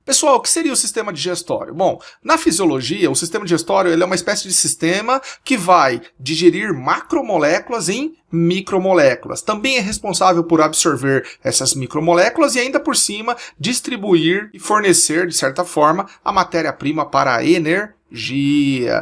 Pessoal, o que seria o sistema digestório? Bom, na fisiologia, o sistema digestório ele é uma espécie de sistema que vai digerir macromoléculas em micromoléculas. Também é responsável por absorver essas micromoléculas e ainda por cima distribuir e fornecer, de certa forma, a matéria-prima para a energia.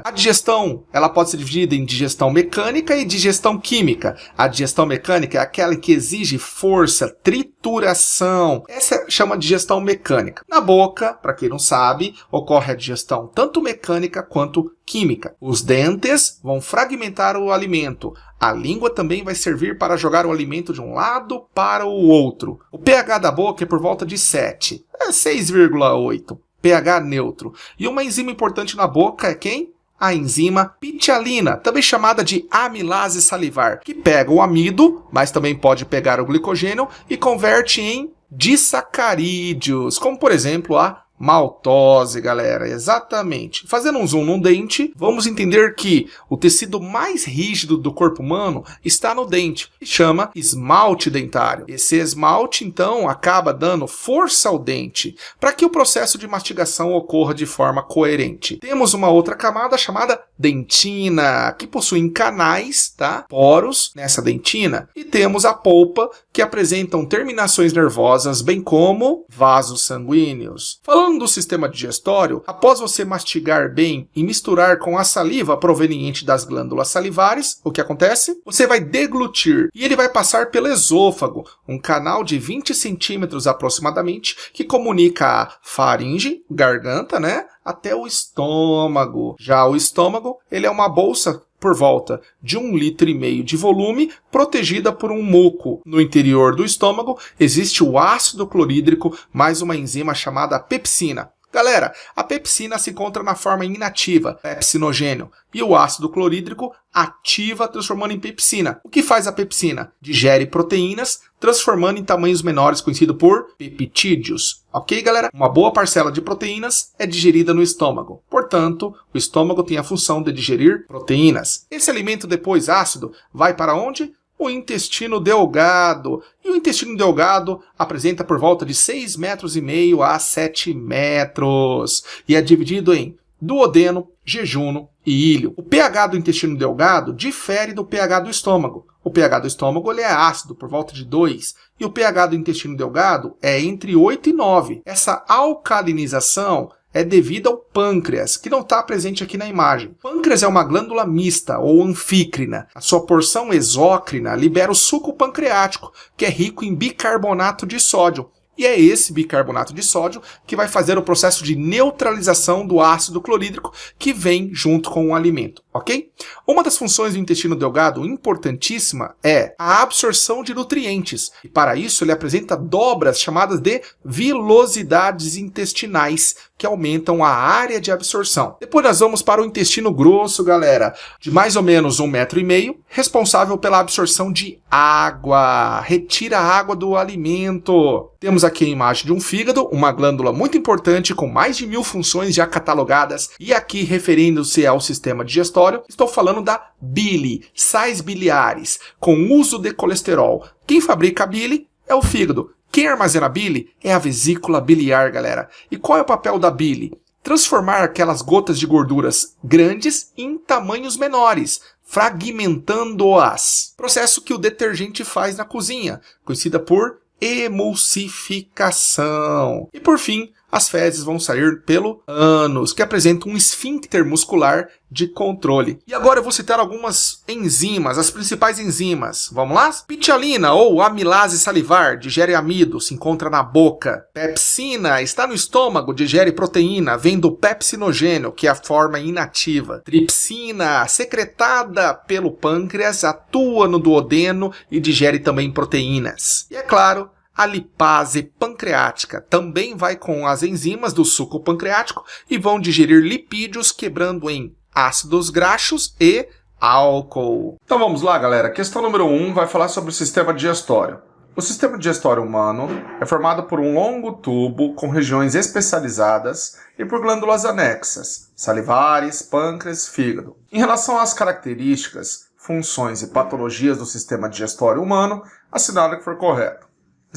A digestão, ela pode ser dividida em digestão mecânica e digestão química. A digestão mecânica é aquela que exige força, trituração. Essa chama digestão mecânica. Na boca, para quem não sabe, ocorre a digestão tanto mecânica quanto química. Os dentes vão fragmentar o alimento. A língua também vai servir para jogar o alimento de um lado para o outro. O pH da boca é por volta de 7, 6,8. pH neutro. E uma enzima importante na boca é quem? A enzima pitialina, também chamada de amilase salivar, que pega o amido, mas também pode pegar o glicogênio e converte em disacarídeos, como por exemplo a maltose, galera, exatamente. Fazendo um zoom no dente, vamos entender que o tecido mais rígido do corpo humano está no dente, que chama esmalte dentário. Esse esmalte, então, acaba dando força ao dente, para que o processo de mastigação ocorra de forma coerente. Temos uma outra camada chamada dentina, que possui canais, tá? Poros nessa dentina, e temos a polpa, que apresentam terminações nervosas, bem como vasos sanguíneos. Falando do sistema digestório, após você mastigar bem e misturar com a saliva proveniente das glândulas salivares, o que acontece? Você vai deglutir e ele vai passar pelo esôfago, um canal de 20 centímetros aproximadamente, que comunica a faringe, garganta, né, até o estômago. Já o estômago, ele é uma bolsa por volta de 1,5 litro de volume, protegida por um muco. No interior do estômago existe o ácido clorídrico, mais uma enzima chamada pepsina. Galera, a pepsina se encontra na forma inativa, pepsinogênio, e o ácido clorídrico ativa, transformando em pepsina. O que faz a pepsina? Digere proteínas, transformando em tamanhos menores, conhecido por peptídeos. Ok, galera? Uma boa parcela de proteínas é digerida no estômago. Portanto, o estômago tem a função de digerir proteínas. Esse alimento depois ácido vai para onde? O intestino delgado. E o intestino delgado apresenta por volta de 6,5 metros a 7 metros. E é dividido em duodeno, jejuno e íleo. O pH do intestino delgado difere do pH do estômago. O pH do estômago ele é ácido, por volta de 2. E o pH do intestino delgado é entre 8 e 9. Essa alcalinização é devido ao pâncreas, que não está presente aqui na imagem. O pâncreas é uma glândula mista ou anfícrina. A sua porção exócrina libera o suco pancreático, que é rico em bicarbonato de sódio. E é esse bicarbonato de sódio que vai fazer o processo de neutralização do ácido clorídrico que vem junto com o alimento, ok? Uma das funções do intestino delgado importantíssima é a absorção de nutrientes. E para isso ele apresenta dobras chamadas de vilosidades intestinais, que aumentam a área de absorção. Depois nós vamos para o intestino grosso, galera, de mais ou menos 1,5 metro, responsável pela absorção de água. Retira a água do alimento. Temos aqui a imagem de um fígado, uma glândula muito importante com mais de 1000 funções já catalogadas. E aqui, referindo-se ao sistema digestório, estou falando da bile, sais biliares, com uso de colesterol. Quem fabrica a bile é o fígado. Quem armazena a bile é a vesícula biliar, galera. E qual é o papel da bile? Transformar aquelas gotas de gorduras grandes em tamanhos menores, fragmentando-as. Processo que o detergente faz na cozinha, conhecida por emulsificação. E por fim, as fezes vão sair pelo ânus, que apresenta um esfíncter muscular de controle. E agora eu vou citar algumas enzimas, as principais enzimas. Vamos lá? Pitialina ou amilase salivar, digere amido, se encontra na boca. Pepsina está no estômago, digere proteína, vem do pepsinogênio, que é a forma inativa. Tripsina, secretada pelo pâncreas, atua no duodeno e digere também proteínas. E é claro, a lipase pancreática também vai com as enzimas do suco pancreático e vão digerir lipídios, quebrando em ácidos graxos e álcool. Então vamos lá, galera. Questão número 1 vai falar sobre o sistema digestório. O sistema digestório humano é formado por um longo tubo com regiões especializadas e por glândulas anexas, salivares, pâncreas, fígado. Em relação às características, funções e patologias do sistema digestório humano, assinale que for correto.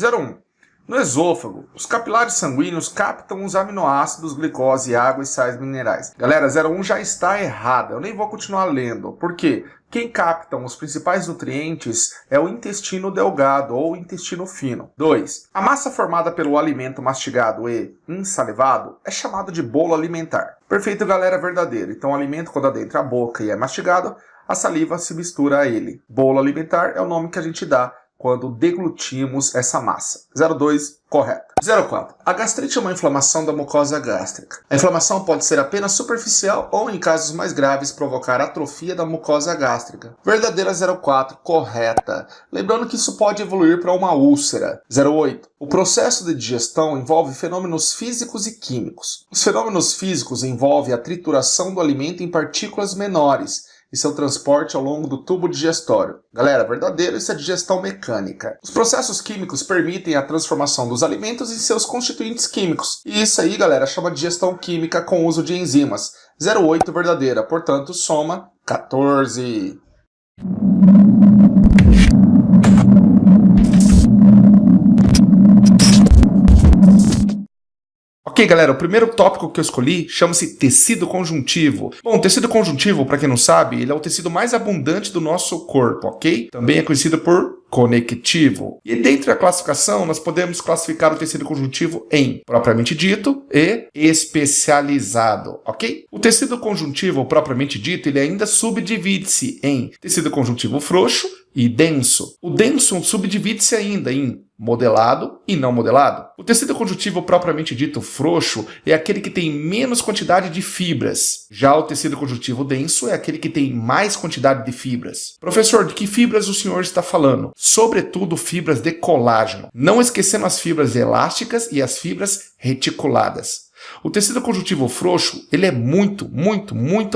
01. No esôfago, os capilares sanguíneos captam os aminoácidos, glicose, água e sais minerais. Galera, 01 já está errada, eu nem vou continuar lendo. Por quê? Quem captam os principais nutrientes é o intestino delgado ou intestino fino. 2. A massa formada pelo alimento mastigado e ensalivado é chamado de bolo alimentar. Perfeito, galera, verdadeiro. Então o alimento, quando adentra a boca e é mastigado, a saliva se mistura a ele. Bolo alimentar é o nome que a gente dá quando deglutimos essa massa. 02, correto. 04. A gastrite é uma inflamação da mucosa gástrica. A inflamação pode ser apenas superficial ou, em casos mais graves, provocar atrofia da mucosa gástrica. Verdadeira. 04, correta. Lembrando que isso pode evoluir para uma úlcera. 08. O processo de digestão envolve fenômenos físicos e químicos. Os fenômenos físicos envolvem a trituração do alimento em partículas menores e seu transporte ao longo do tubo digestório. Galera, verdadeiro, isso é digestão mecânica. Os processos químicos permitem a transformação dos alimentos em seus constituintes químicos. E isso aí, galera, chama de digestão química com uso de enzimas. 08, verdadeira. Portanto, soma 14. Ok, galera, o primeiro tópico que eu escolhi chama-se tecido conjuntivo. Bom, o tecido conjuntivo, para quem não sabe, ele é o tecido mais abundante do nosso corpo, ok? Também é conhecido por conectivo. E dentre a classificação, nós podemos classificar o tecido conjuntivo em propriamente dito e especializado, ok? O tecido conjuntivo propriamente dito, ele ainda subdivide-se em tecido conjuntivo frouxo e denso. O denso subdivide-se ainda em modelado e não modelado. O tecido conjuntivo propriamente dito frouxo é aquele que tem menos quantidade de fibras. Já o tecido conjuntivo denso é aquele que tem mais quantidade de fibras. Professor, de que fibras o senhor está falando? Sobretudo fibras de colágeno. Não esquecendo as fibras elásticas e as fibras reticuladas. O tecido conjuntivo frouxo, ele é muito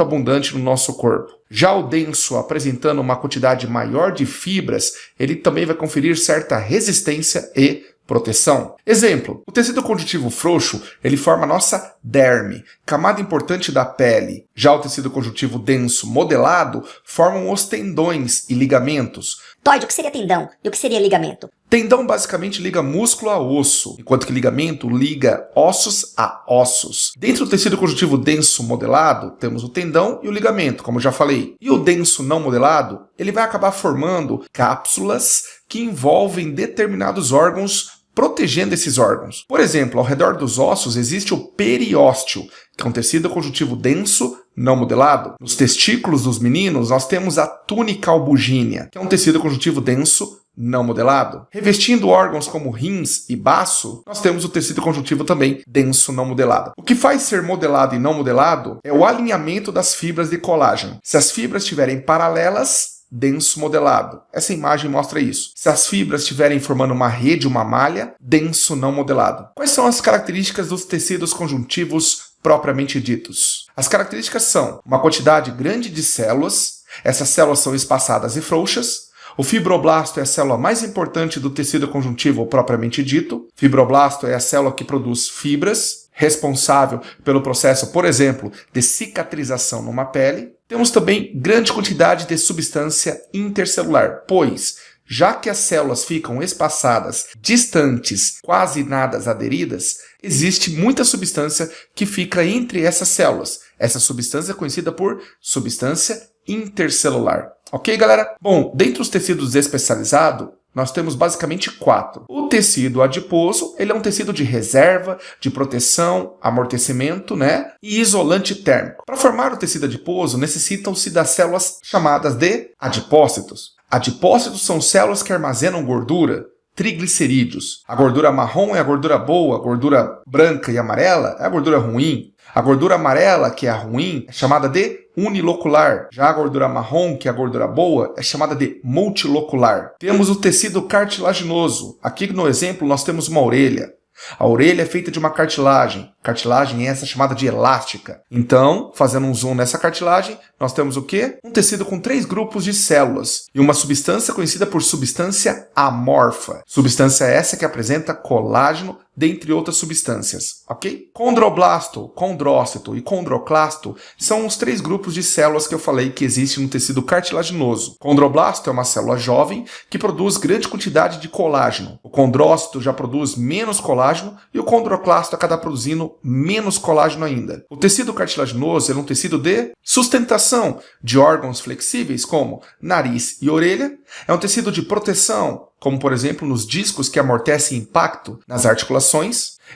abundante no nosso corpo. Já o denso, apresentando uma quantidade maior de fibras, ele também vai conferir certa resistência e proteção. Exemplo, o tecido conjuntivo frouxo, ele forma a nossa derme, camada importante da pele. Já o tecido conjuntivo denso modelado formam os tendões e ligamentos. Toide, o que seria tendão e o que seria ligamento? Tendão basicamente liga músculo a osso, enquanto que ligamento liga ossos a ossos. Dentro do tecido conjuntivo denso modelado, temos o tendão e o ligamento, como já falei. E o denso não modelado, ele vai acabar formando cápsulas que envolvem determinados órgãos, protegendo esses órgãos. Por exemplo, ao redor dos ossos existe o periósteo, que é um tecido conjuntivo denso não modelado. Nos testículos dos meninos, nós temos a túnica albugínea, que é um tecido conjuntivo denso não modelado. Revestindo órgãos como rins e baço, nós temos o tecido conjuntivo também denso não modelado. O que faz ser modelado e não modelado é o alinhamento das fibras de colágeno. Se as fibras estiverem paralelas, denso modelado. Essa imagem mostra isso. Se as fibras estiverem formando uma rede, uma malha, denso não modelado. Quais são as características dos tecidos conjuntivos propriamente ditos? As características são uma quantidade grande de células, essas células são espaçadas e frouxas. O fibroblasto é a célula mais importante do tecido conjuntivo propriamente dito. Fibroblasto é a célula que produz fibras, responsável pelo processo, por exemplo, de cicatrização numa pele. Temos também grande quantidade de substância intercelular, pois, já que as células ficam espaçadas, distantes, quase nada aderidas, existe muita substância que fica entre essas células. Essa substância é conhecida por substância intercelular. Ok, galera? Bom, dentre os tecidos especializados, nós temos basicamente 4. O tecido adiposo, ele é um tecido de reserva, de proteção, amortecimento, e isolante térmico. Para formar o tecido adiposo, necessitam-se das células chamadas de adipócitos. Adipócitos são células que armazenam gordura, triglicerídeos. A gordura marrom é a gordura boa, a gordura branca e amarela é a gordura ruim. A gordura amarela, que é a ruim, é chamada de unilocular. Já a gordura marrom, que é a gordura boa, é chamada de multilocular. Temos o tecido cartilaginoso. Aqui no exemplo nós temos uma orelha. A orelha é feita de uma cartilagem. Cartilagem essa chamada de elástica. Então, fazendo um zoom nessa cartilagem, nós temos o quê? Um tecido com 3 grupos de células e uma substância conhecida por substância amorfa. Substância essa que apresenta colágeno, dentre outras substâncias, ok? Condroblasto, condrócito e condroclasto são os 3 grupos de células que eu falei que existem no tecido cartilaginoso. Condroblasto é uma célula jovem que produz grande quantidade de colágeno. O condrócito já produz menos colágeno e o condroclasto acaba produzindo menos colágeno ainda. O tecido cartilaginoso é um tecido de sustentação de órgãos flexíveis como nariz e orelha. É um tecido de proteção, como por exemplo nos discos que amortecem impacto nas articulações,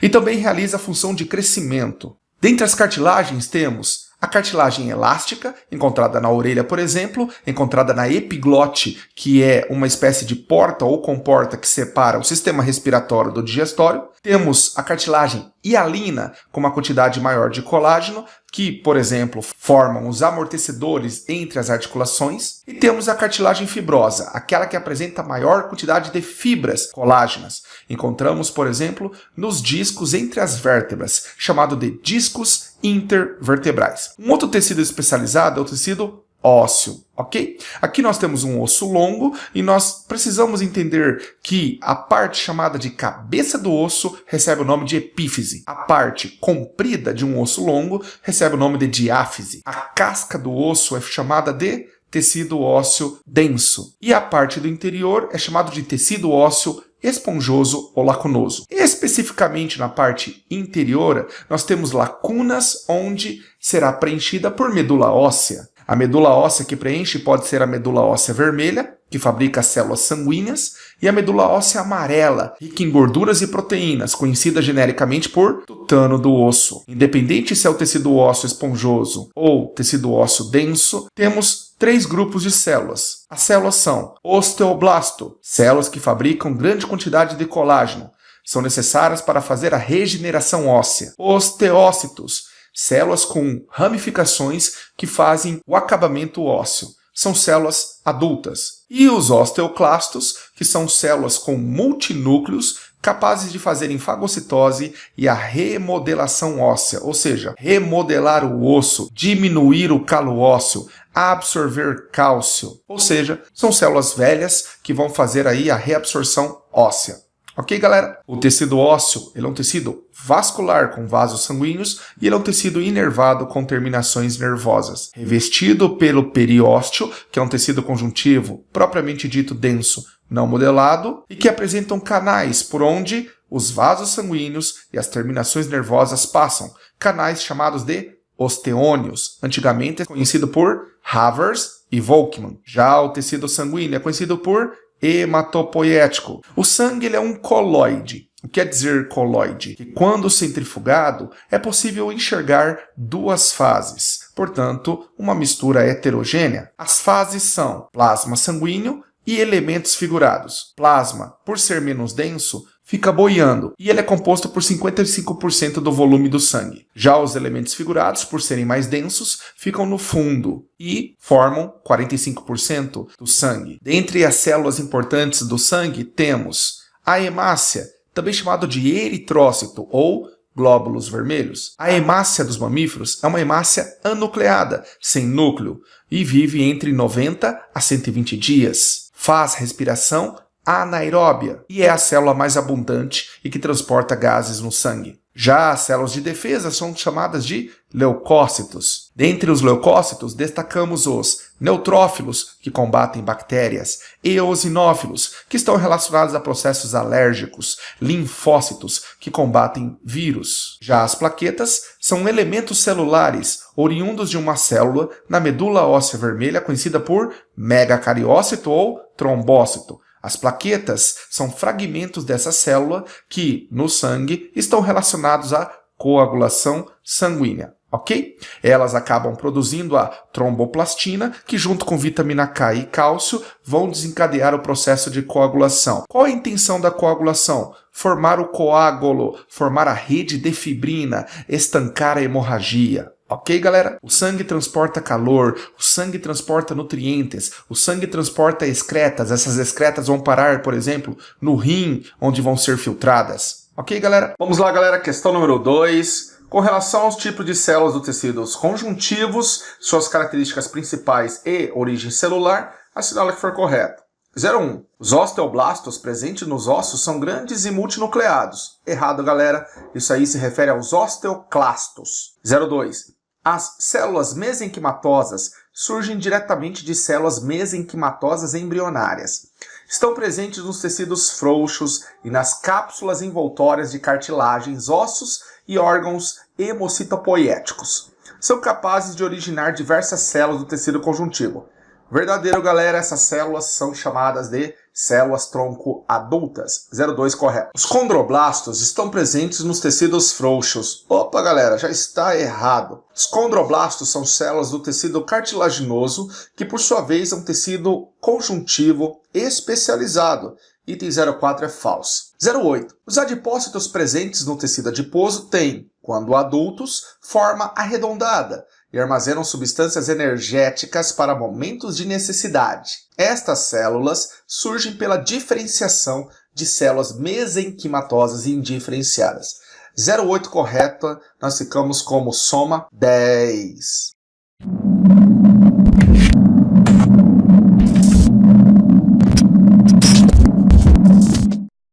e também realiza a função de crescimento. Dentre as cartilagens temos a cartilagem elástica, encontrada na orelha, por exemplo, encontrada na epiglote, que é uma espécie de porta ou comporta que separa o sistema respiratório do digestório. Temos a cartilagem hialina, com uma quantidade maior de colágeno, que, por exemplo, formam os amortecedores entre as articulações. E temos a cartilagem fibrosa, aquela que apresenta maior quantidade de fibras colágenas. Encontramos, por exemplo, nos discos entre as vértebras, chamado de discos intervertebrais. Um outro tecido especializado é o tecido ósseo, ok? Aqui nós temos um osso longo e nós precisamos entender que a parte chamada de cabeça do osso recebe o nome de epífise. A parte comprida de um osso longo recebe o nome de diáfise. A casca do osso é chamada de tecido ósseo denso. E a parte do interior é chamado de tecido ósseo esponjoso ou lacunoso. Especificamente na parte interior, nós temos lacunas onde será preenchida por medula óssea. A medula óssea que preenche pode ser a medula óssea vermelha, que fabrica células sanguíneas, e a medula óssea amarela, rica em gorduras e proteínas, conhecida genericamente por tutano do osso. Independente se é o tecido ósseo esponjoso ou tecido ósseo denso, temos 3 grupos de células. As células são osteoblasto, células que fabricam grande quantidade de colágeno, são necessárias para fazer a regeneração óssea. Osteócitos, células com ramificações que fazem o acabamento ósseo. São células adultas. E os osteoclastos, que são células com multinúcleos capazes de fazerem fagocitose e a remodelação óssea, ou seja, remodelar o osso, diminuir o calo ósseo, absorver cálcio, ou seja, são células velhas que vão fazer aí a reabsorção óssea. Ok, galera? O tecido ósseo ele é um tecido vascular com vasos sanguíneos e ele é um tecido inervado com terminações nervosas, revestido pelo periósteo, que é um tecido conjuntivo propriamente dito denso, não modelado, e que apresentam canais por onde os vasos sanguíneos e as terminações nervosas passam, canais chamados de osteônios, antigamente conhecido por Havers e Volkmann. Já o tecido sanguíneo é conhecido por hematopoético. O sangue ele é um coloide. O que quer dizer coloide? Que quando centrifugado é possível enxergar 2 fases, portanto, uma mistura heterogênea. As fases são plasma sanguíneo e elementos figurados. Plasma, por ser menos denso, fica boiando e ele é composto por 55% do volume do sangue. Já os elementos figurados, por serem mais densos, ficam no fundo e formam 45% do sangue. Dentre as células importantes do sangue temos a hemácia, também chamado de eritrócito ou glóbulos vermelhos. A hemácia dos mamíferos é uma hemácia anucleada, sem núcleo, e vive entre 90 a 120 dias. Faz respiração anaeróbia e é a célula mais abundante e que transporta gases no sangue. Já as células de defesa são chamadas de leucócitos. Dentre os leucócitos, destacamos os neutrófilos, que combatem bactérias, eosinófilos, que estão relacionados a processos alérgicos, linfócitos, que combatem vírus. Já as plaquetas são elementos celulares, oriundos de uma célula na medula óssea vermelha, conhecida por megacariócito ou trombócito. As plaquetas são fragmentos dessa célula que, no sangue, estão relacionados à coagulação sanguínea, ok? Elas acabam produzindo a tromboplastina, que junto com vitamina K e cálcio vão desencadear o processo de coagulação. Qual a intenção da coagulação? Formar o coágulo, formar a rede de fibrina, estancar a hemorragia. Ok, galera? O sangue transporta calor, o sangue transporta nutrientes, o sangue transporta excretas. Essas excretas vão parar, por exemplo, no rim, onde vão ser filtradas. Ok, galera? Vamos lá, galera. Questão número 2. Com relação aos tipos de células do tecido conjuntivos, suas características principais e origem celular, assinala que for correto. 01. Os osteoblastos presentes nos ossos são grandes e multinucleados. Errado, galera. Isso aí se refere aos osteoclastos. 02. As células mesenquimatosas surgem diretamente de células mesenquimatosas embrionárias. Estão presentes nos tecidos frouxos e nas cápsulas envoltórias de cartilagens, ossos e órgãos hemocitopoiéticos. São capazes de originar diversas células do tecido conjuntivo. Verdadeiro, galera, essas células são chamadas de células tronco adultas. 02 correto. Os condroblastos estão presentes nos tecidos frouxos. Opa, galera, já está errado. Os condroblastos são células do tecido cartilaginoso, que por sua vez é um tecido conjuntivo especializado. Item 04 é falso. 08. Os adipócitos presentes no tecido adiposo têm, quando adultos, forma arredondada e armazenam substâncias energéticas para momentos de necessidade. Estas células surgem pela diferenciação de células mesenquimatosas indiferenciadas. 08 correta, nós ficamos como soma 10.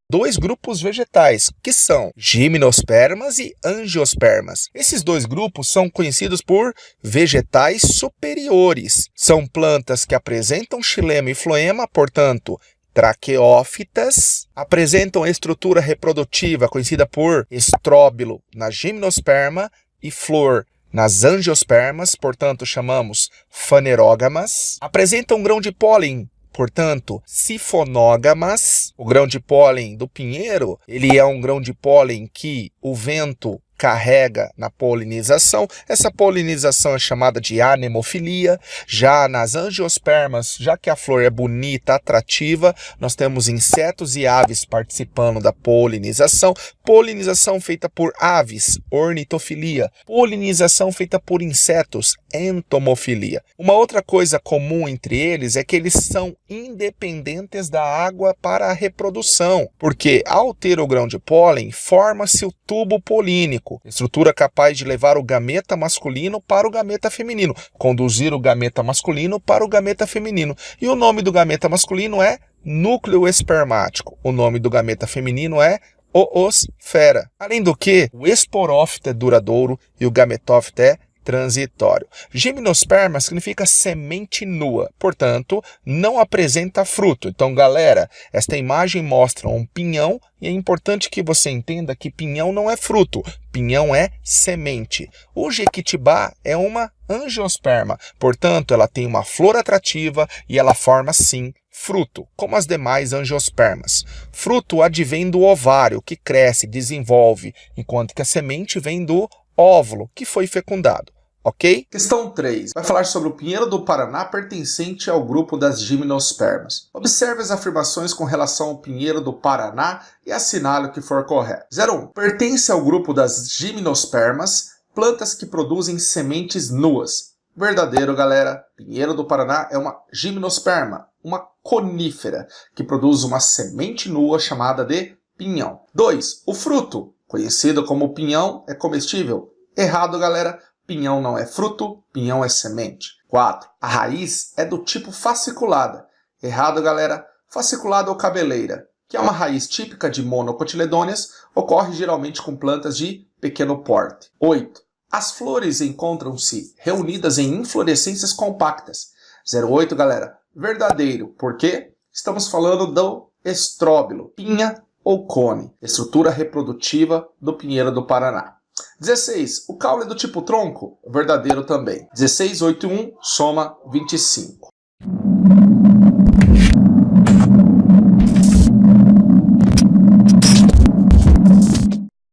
Dois grupos vegetais, que são gimnospermas e angiospermas. Esses dois grupos são conhecidos por vegetais superiores. São plantas que apresentam xilema e floema, portanto, traqueófitas, apresentam estrutura reprodutiva conhecida por estróbilo na gimnosperma e flor nas angiospermas, portanto, chamamos fanerógamas. Apresentam grão de pólen, portanto, sifonógamas. O grão de pólen do pinheiro, ele é um grão de pólen que o vento carrega na polinização. Essa polinização é chamada de anemofilia. Já nas angiospermas, já que a flor é bonita, atrativa, nós temos insetos e aves participando da polinização. Polinização feita por aves, ornitofilia. Polinização feita por insetos, entomofilia. Uma outra coisa comum entre eles é que eles são independentes da água para a reprodução, porque ao ter o grão de pólen, forma-se o tubo polínico, estrutura capaz de levar o gameta masculino para o gameta feminino, conduzir o gameta masculino para o gameta feminino. E o nome do gameta masculino é núcleo espermático. O nome do gameta feminino é oosfera. Além do que, o esporófito é duradouro e o gametófito é transitório. Gimnosperma significa semente nua, portanto, não apresenta fruto. Então, galera, esta imagem mostra um pinhão e é importante que você entenda que pinhão não é fruto, pinhão é semente. O jequitibá é uma angiosperma, portanto, ela tem uma flor atrativa e ela forma, sim, fruto, como as demais angiospermas. Fruto advém do ovário, que cresce, desenvolve, enquanto que a semente vem do óvulo, que foi fecundado. Ok? Questão 3. Vai falar sobre o pinheiro do Paraná pertencente ao grupo das gimnospermas. Observe as afirmações com relação ao pinheiro do Paraná e assinale o que for correto. 01. Pertence ao grupo das gimnospermas, plantas que produzem sementes nuas. Verdadeiro, galera. Pinheiro do Paraná é uma gimnosperma, uma conífera, que produz uma semente nua chamada de pinhão. 2. O fruto, conhecido como pinhão, é comestível. Errado, galera. Pinhão não é fruto, pinhão é semente. 4. A raiz é do tipo fasciculada. Errado, galera. Fasciculada ou cabeleira, que é uma raiz típica de monocotiledôneas, ocorre geralmente com plantas de pequeno porte. 8. As flores encontram-se reunidas em inflorescências compactas. 08, galera. Verdadeiro, porque estamos falando do estróbilo, pinha ou cone, estrutura reprodutiva do pinheiro do Paraná. 16. O caule é do tipo tronco? Verdadeiro também. 16, 8 e 1, soma 25.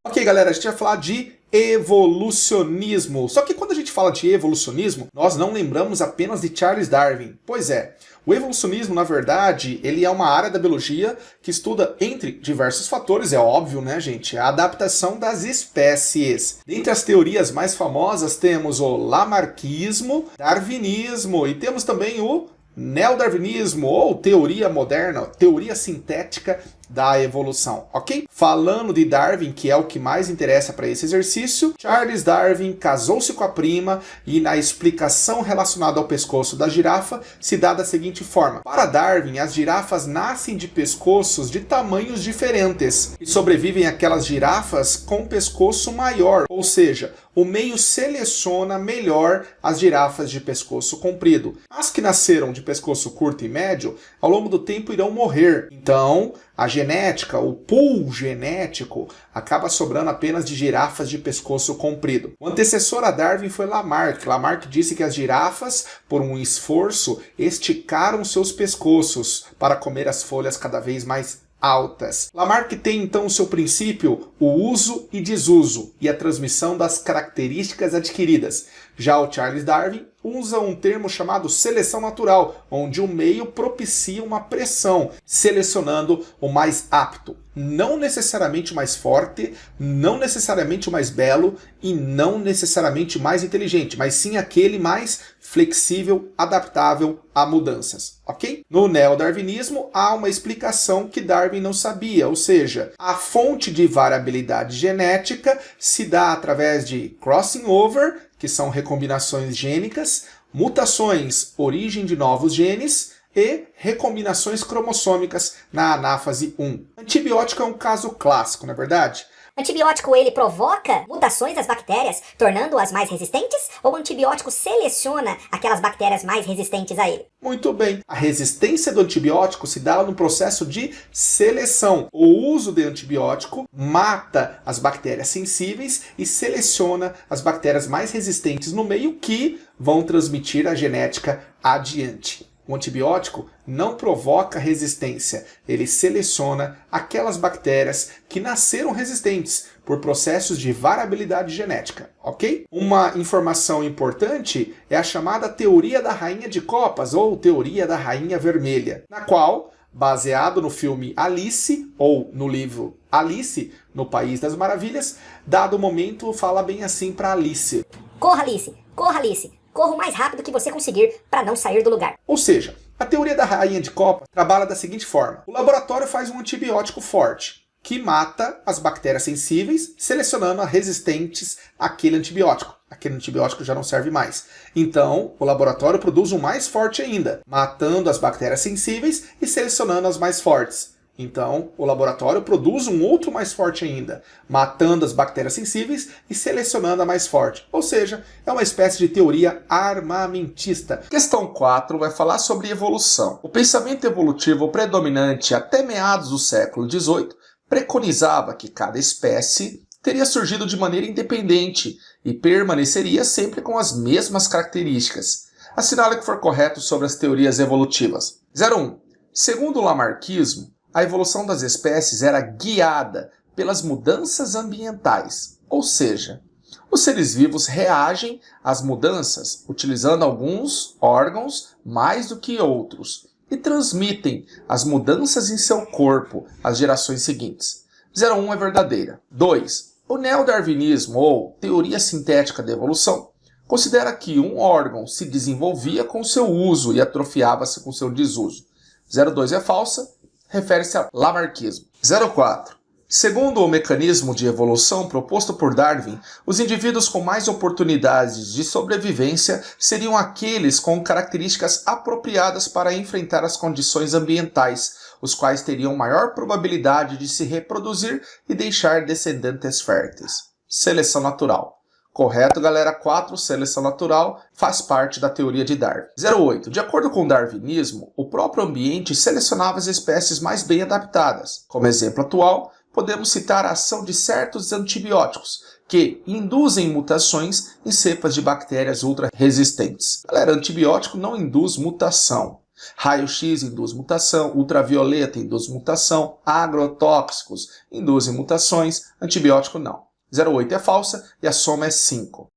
Ok, galera, a gente vai falar de evolucionismo. Só que quando a gente fala de evolucionismo, nós não lembramos apenas de Charles Darwin. Pois é, o evolucionismo, na verdade, ele é uma área da biologia que estuda, entre diversos fatores, é óbvio, né, gente, a adaptação das espécies. Dentre as teorias mais famosas, temos o lamarckismo, darwinismo e temos também o neodarwinismo ou teoria moderna, teoria sintética da evolução, ok? Falando de Darwin, que é o que mais interessa para esse exercício, Charles Darwin casou-se com a prima e na explicação relacionada ao pescoço da girafa se dá da seguinte forma. Para Darwin, as girafas nascem de pescoços de tamanhos diferentes e sobrevivem aquelas girafas com pescoço maior, ou seja, o meio seleciona melhor as girafas de pescoço comprido. As que nasceram de pescoço curto e médio, ao longo do tempo irão morrer. Então, a genética, o pool genético, acaba sobrando apenas de girafas de pescoço comprido. O antecessor a Darwin foi Lamarck. Lamarck disse que as girafas, por um esforço, esticaram seus pescoços para comer as folhas cada vez mais altas. Lamarck tem então o seu princípio, o uso e desuso, e a transmissão das características adquiridas. Já o Charles Darwin usa um termo chamado seleção natural, onde o meio propicia uma pressão, selecionando o mais apto. Não necessariamente o mais forte, não necessariamente o mais belo e não necessariamente o mais inteligente, mas sim aquele mais flexível, adaptável a mudanças, ok? No neodarwinismo há uma explicação que Darwin não sabia, ou seja, a fonte de variabilidade genética se dá através de crossing over, que são recombinações gênicas, mutações, origem de novos genes, e recombinações cromossômicas na anáfase 1. Antibiótico é um caso clássico, não é verdade? Antibiótico ele provoca mutações das bactérias, tornando-as mais resistentes? Ou o antibiótico seleciona aquelas bactérias mais resistentes a ele? Muito bem. A resistência do antibiótico se dá no processo de seleção. O uso de antibiótico mata as bactérias sensíveis e seleciona as bactérias mais resistentes no meio que vão transmitir a genética adiante. O antibiótico não provoca resistência, ele seleciona aquelas bactérias que nasceram resistentes por processos de variabilidade genética, ok? Uma informação importante é a chamada teoria da rainha de copas ou teoria da rainha vermelha, na qual, baseado no filme Alice ou no livro Alice no País das Maravilhas, dado o momento fala bem assim para Alice: Corra, Alice! Corra, Alice! Corra o mais rápido que você conseguir para não sair do lugar. Ou seja, a teoria da rainha de copas trabalha da seguinte forma. O laboratório faz um antibiótico forte, que mata as bactérias sensíveis, selecionando as resistentes àquele antibiótico. Aquele antibiótico já não serve mais. Então, o laboratório produz um mais forte ainda, matando as bactérias sensíveis e selecionando as mais fortes. Então, o laboratório produz um outro mais forte ainda, matando as bactérias sensíveis e selecionando a mais forte. Ou seja, é uma espécie de teoria armamentista. Questão 4 vai falar sobre evolução. O pensamento evolutivo predominante até meados do século XVIII preconizava que cada espécie teria surgido de maneira independente e permaneceria sempre com as mesmas características. Assinale o que for correto sobre as teorias evolutivas. 01. Segundo o lamarquismo, a evolução das espécies era guiada pelas mudanças ambientais, ou seja, os seres vivos reagem às mudanças utilizando alguns órgãos mais do que outros e transmitem as mudanças em seu corpo às gerações seguintes. 01 é verdadeira. 2. O neodarwinismo, ou teoria sintética da evolução, considera que um órgão se desenvolvia com seu uso e atrofiava-se com seu desuso. 02 é falsa, refere-se a lamarquismo. 04. Segundo o mecanismo de evolução proposto por Darwin, os indivíduos com mais oportunidades de sobrevivência seriam aqueles com características apropriadas para enfrentar as condições ambientais, os quais teriam maior probabilidade de se reproduzir e deixar descendentes férteis. Seleção natural. Correto, galera. 4. Seleção natural faz parte da teoria de Darwin. 08. De acordo com o darwinismo, o próprio ambiente selecionava as espécies mais bem adaptadas. Como exemplo atual, podemos citar a ação de certos antibióticos, que induzem mutações em cepas de bactérias ultra-resistentes. Galera, antibiótico não induz mutação. Raio-X induz mutação, ultravioleta induz mutação, agrotóxicos induzem mutações, antibiótico não. 08 é falsa e a soma é 5.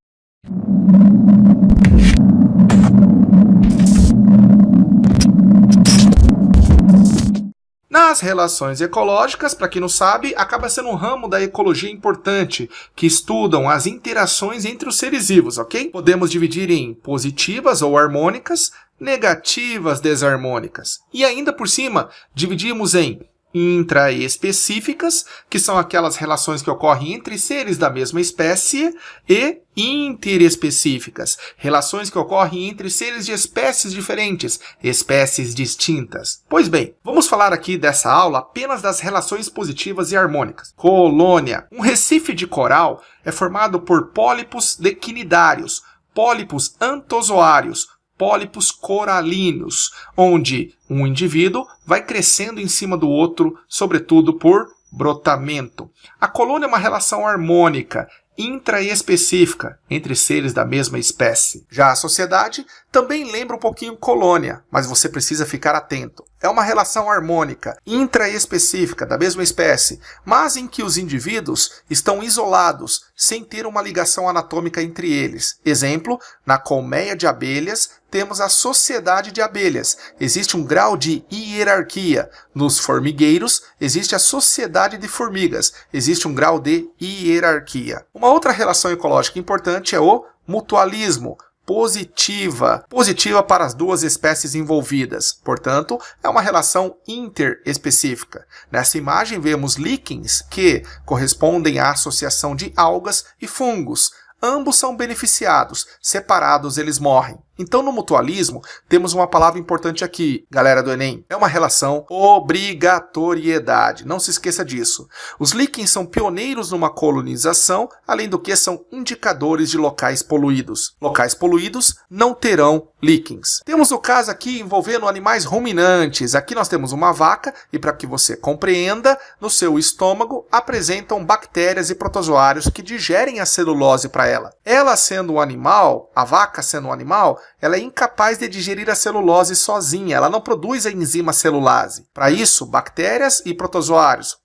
Nas relações ecológicas, para quem não sabe, acaba sendo um ramo da ecologia importante, que estudam as interações entre os seres vivos, ok? Podemos dividir em positivas ou harmônicas, negativas desarmônicas. E ainda por cima, dividimos em intraespecíficas, que são aquelas relações que ocorrem entre seres da mesma espécie, e interespecíficas, relações que ocorrem entre seres de espécies diferentes, espécies distintas. Pois bem, vamos falar aqui dessa aula apenas das relações positivas e harmônicas. Colônia. Um recife de coral é formado por pólipos liquinidários, pólipos antozoários, pólipos coralíneos, onde um indivíduo vai crescendo em cima do outro, sobretudo por brotamento. A colônia é uma relação harmônica, intraespecífica, entre seres da mesma espécie. Já a sociedade também lembra um pouquinho colônia, mas você precisa ficar atento. É uma relação harmônica, intraespecífica, da mesma espécie, mas em que os indivíduos estão isolados, sem ter uma ligação anatômica entre eles. Exemplo, na colmeia de abelhas, temos a sociedade de abelhas. Existe um grau de hierarquia. Nos formigueiros, existe a sociedade de formigas. Existe um grau de hierarquia. Uma outra relação ecológica importante é o mutualismo. Positiva para as duas espécies envolvidas. Portanto, é uma relação interespecífica. Nessa imagem vemos líquens que correspondem à associação de algas e fungos. Ambos são beneficiados, separados eles morrem. Então, no mutualismo, temos uma palavra importante aqui, galera do Enem. É uma relação obrigatoriedade. Não se esqueça disso. Os líquens são pioneiros numa colonização, além do que são indicadores de locais poluídos. Locais poluídos não terão líquens. Temos o caso aqui envolvendo animais ruminantes. Aqui nós temos uma vaca e, para que você compreenda, no seu estômago apresentam bactérias e protozoários que digerem a celulose para ela. Ela sendo um animal, a vaca sendo um animal, ela é incapaz de digerir a celulose sozinha, ela não produz a enzima celulase. Para isso, bactérias e protozoários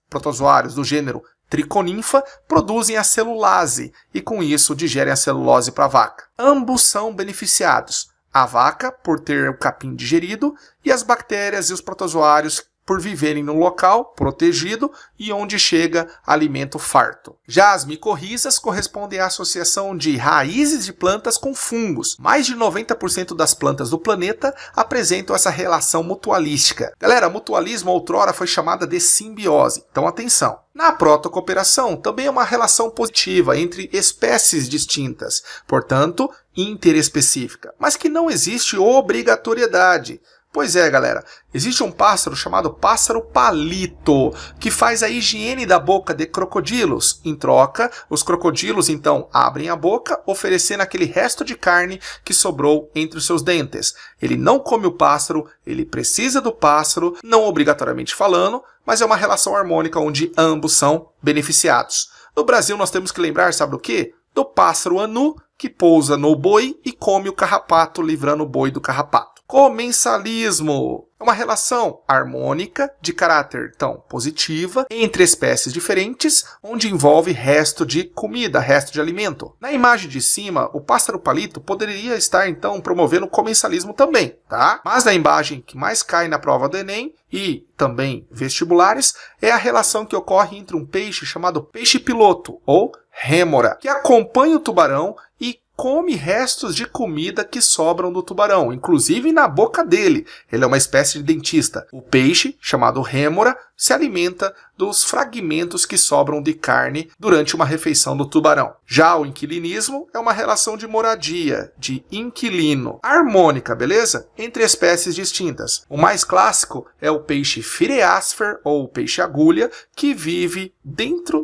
do gênero Triconinfa, produzem a celulase e com isso digerem a celulose para a vaca. Ambos são beneficiados. A vaca por ter o capim digerido e as bactérias e os protozoários por viverem num local protegido e onde chega alimento farto. Já as micorrizas correspondem à associação de raízes de plantas com fungos. Mais de 90% das plantas do planeta apresentam essa relação mutualística. Galera, mutualismo outrora foi chamada de simbiose, então atenção. Na protocooperação também é uma relação positiva entre espécies distintas, portanto, interespecífica, mas que não existe obrigatoriedade. Pois é, galera, existe um pássaro chamado pássaro palito, que faz a higiene da boca de crocodilos. Em troca, os crocodilos então abrem a boca, oferecendo aquele resto de carne que sobrou entre os seus dentes. Ele não come o pássaro, ele precisa do pássaro, não obrigatoriamente falando, mas é uma relação harmônica onde ambos são beneficiados. No Brasil nós temos que lembrar, sabe do quê? Do pássaro anu, que pousa no boi e come o carrapato, livrando o boi do carrapato. Comensalismo é uma relação harmônica de caráter então positiva entre espécies diferentes, onde envolve resto de comida, resto de alimento. Na imagem de cima, o pássaro palito poderia estar então promovendo o comensalismo também, tá? Mas a imagem que mais cai na prova do Enem e também vestibulares é a relação que ocorre entre um peixe chamado peixe-piloto ou rêmora, que acompanha o tubarão e come restos de comida que sobram do tubarão, inclusive na boca dele. Ele é uma espécie de dentista. O peixe, chamado rêmora, se alimenta dos fragmentos que sobram de carne durante uma refeição do tubarão. Já o inquilinismo é uma relação de moradia, de inquilino, harmônica, beleza? Entre espécies distintas. O mais clássico é o peixe Phireasper, ou peixe agulha, que vive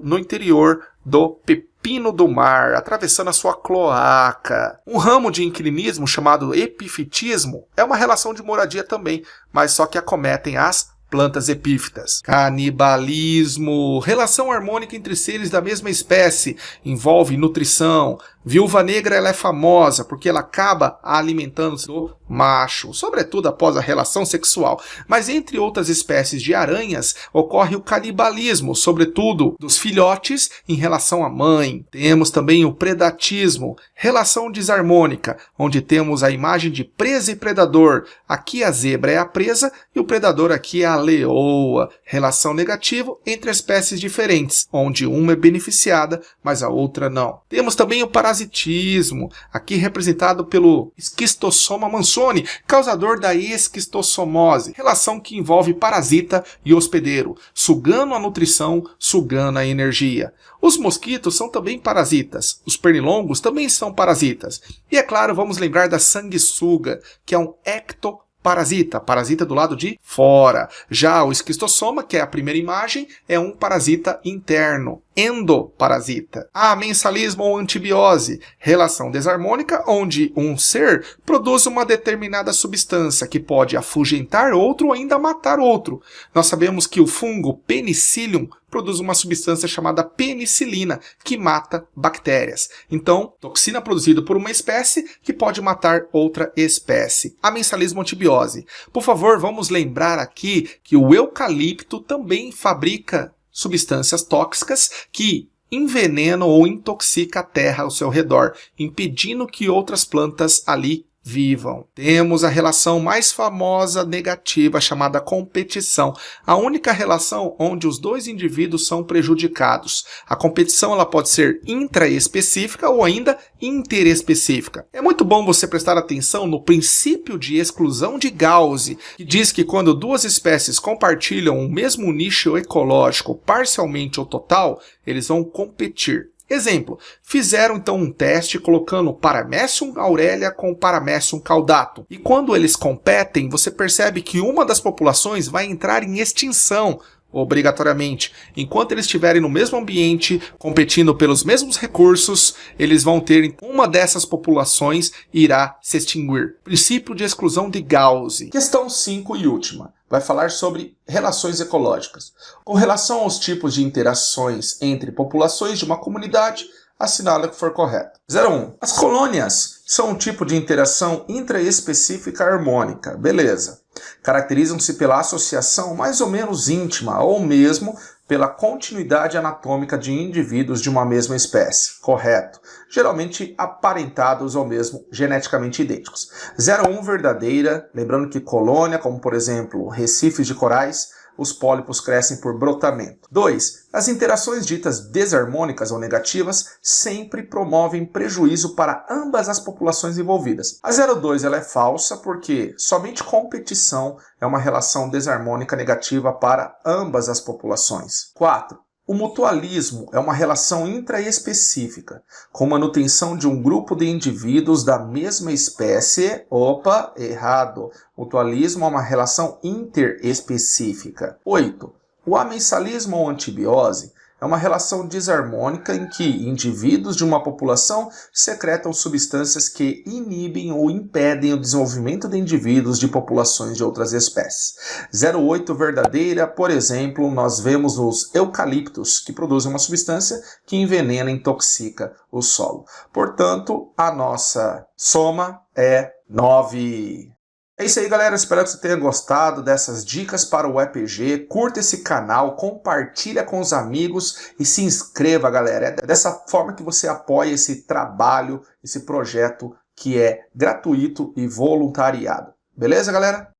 no interior do pepino do mar, atravessando a sua cloaca. Um ramo de inquilinismo chamado epifitismo é uma relação de moradia também, mas só que acometem as plantas epífitas. Canibalismo, relação harmônica entre seres da mesma espécie, envolve nutrição. Viúva negra ela é famosa porque ela acaba alimentando-se do macho, sobretudo após a relação sexual. Mas entre outras espécies de aranhas, ocorre o canibalismo, sobretudo dos filhotes em relação à mãe. Temos também o predatismo, relação desarmônica, onde temos a imagem de presa e predador. Aqui a zebra é a presa e o predador aqui é a leoa. Relação negativa entre espécies diferentes, onde uma é beneficiada, mas a outra não. Temos também o parasitismo, parasitismo, aqui representado pelo Schistosoma mansoni, causador da esquistossomose, relação que envolve parasita e hospedeiro, sugando a nutrição, sugando a energia. Os mosquitos são também parasitas, os pernilongos também são parasitas. E é claro, vamos lembrar da sanguessuga, que é um ectoparasita, parasita do lado de fora. Já o esquistossoma, que é a primeira imagem, é um parasita interno, endoparasita. Amensalismo ou antibiose, relação desarmônica onde um ser produz uma determinada substância que pode afugentar outro ou ainda matar outro. Nós sabemos que o fungo Penicillium produz uma substância chamada penicilina, que mata bactérias. Então, toxina produzida por uma espécie que pode matar outra espécie. Amensalismo antibiose. Por favor, vamos lembrar aqui que o eucalipto também fabrica substâncias tóxicas que envenenam ou intoxicam a terra ao seu redor, impedindo que outras plantas ali vivam. Temos a relação mais famosa negativa chamada competição, a única relação onde os dois indivíduos são prejudicados. A competição ela pode ser intraespecífica ou ainda interespecífica. É muito bom você prestar atenção no princípio de exclusão de Gauss, que diz que quando duas espécies compartilham o mesmo nicho ecológico parcialmente ou total, eles vão competir. Exemplo, fizeram então um teste colocando Paramecium aurelia com Paramecium caudatum. E quando eles competem, você percebe que uma das populações vai entrar em extinção obrigatoriamente. Enquanto eles estiverem no mesmo ambiente, competindo pelos mesmos recursos, eles vão ter uma dessas populações irá se extinguir. Princípio de exclusão de Gauss. Questão 5 e última. Vai falar sobre relações ecológicas. Com relação aos tipos de interações entre populações de uma comunidade, assinale o que for correto. 01. As colônias são um tipo de interação intraespecífica harmônica. Beleza. Caracterizam-se pela associação mais ou menos íntima ou mesmo pela continuidade anatômica de indivíduos de uma mesma espécie. Correto. Geralmente aparentados ou mesmo geneticamente idênticos. 01 verdadeira, lembrando que colônia, como por exemplo recifes de corais, os pólipos crescem por brotamento. 2. As interações ditas desarmônicas ou negativas sempre promovem prejuízo para ambas as populações envolvidas. A 02 ela é falsa porque somente competição é uma relação desarmônica negativa para ambas as populações. 4. O mutualismo é uma relação intraespecífica, com manutenção de um grupo de indivíduos da mesma espécie. Opa, errado. Mutualismo é uma relação interespecífica. 8. O amensalismo ou antibiose é uma relação desarmônica em que indivíduos de uma população secretam substâncias que inibem ou impedem o desenvolvimento de indivíduos de populações de outras espécies. 08 verdadeira, por exemplo, nós vemos os eucaliptos, que produzem uma substância que envenena e intoxica o solo. Portanto, a nossa soma é 9. É isso aí, galera. Espero que você tenha gostado dessas dicas para o EPG. Curta esse canal, compartilha com os amigos e se inscreva, galera. É dessa forma que você apoia esse trabalho, esse projeto que é gratuito e voluntariado. Beleza, galera?